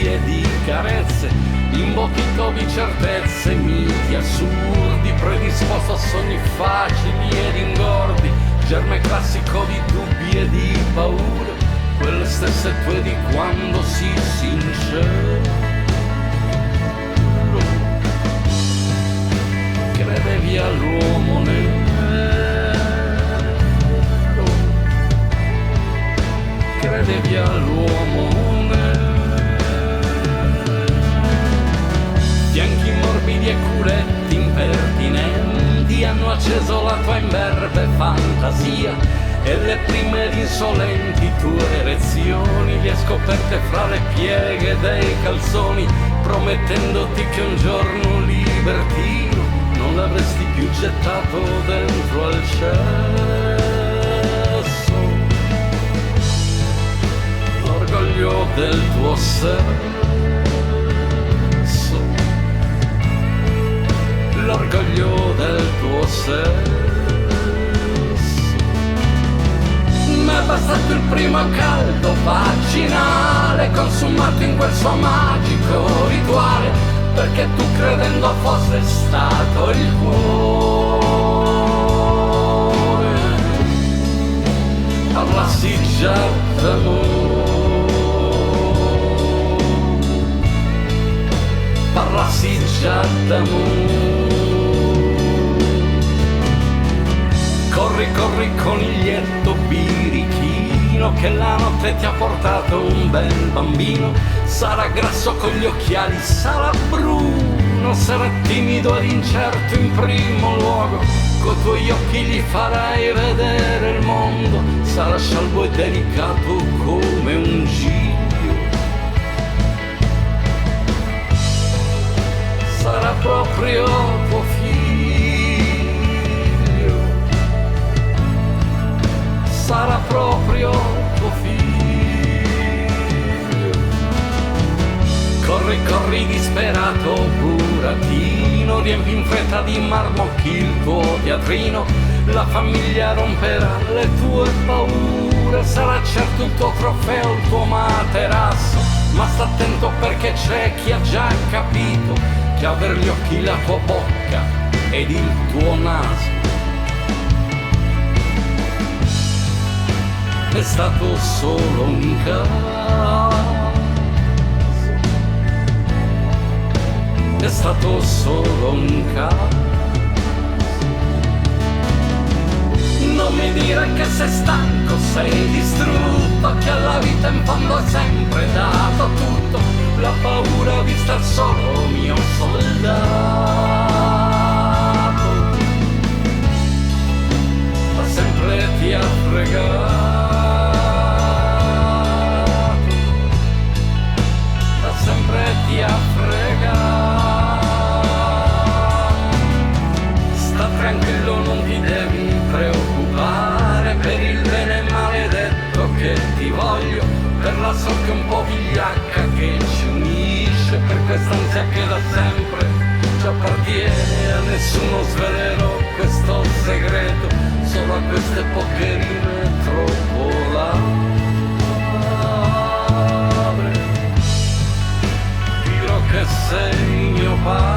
e di carezze, imbottito di certezze, miti assurdi, predisposto a sogni facili ed ingordi, germe classico di dubbi e di paure, quelle stesse tue di quando si sincero. Credevi all'uomo nero, credevi all'uomo nero, fianchi morbidi e culetti impertinenti hanno acceso la tua imberbe fantasia e le prime ed insolenti tue erezioni le hai scoperte fra le pieghe dei calzoni, promettendoti che un giorno libertino non l'avresti più gettato dentro al cesso. L'orgoglio del tuo sesso, l'orgoglio del tuo sesso. Ma è bastato il primo caldo vaginale consumato in quel suo magico rituale, perché tu credendo fosse stato il cuore parlassi già d'amore, parlassi già d'amore. Corri, corri coniglietto birichino, che la notte ti ha portato un bel bambino. Sarà grasso con gli occhiali, sarà bruno, sarà timido ed incerto in primo luogo, coi tuoi occhi gli farai vedere il mondo. Sarà scialbo e delicato come un giglio, sarà proprio tuo figlio, sarà proprio tuo figlio. Corri, corri disperato buratino, riempi in fretta di marmocchi il tuo teatrino, la famiglia romperà le tue paure, sarà certo il tuo trofeo, il tuo materasso, ma sta attento perché c'è chi ha già capito che aver gli occhi la tua bocca ed il tuo naso è stato solo un caso, è stato solo un caso. Non mi dire che sei stanco, sei distrutto, che alla vita in fondo hai sempre dato tutto, la paura di star solo, mio soldato, da sempre ti ha fregato, da sempre ti ha fregato. Sta tranquillo, non ti devi preoccupare per il bene maledetto che ti voglio, per la sorte un po' vigliacca che ci unisce, per quest'ansia che da sempre ci appartiene. A nessuno svelerò questo segreto, solo a queste poche rime troppo labbre dirò che sei mio padre.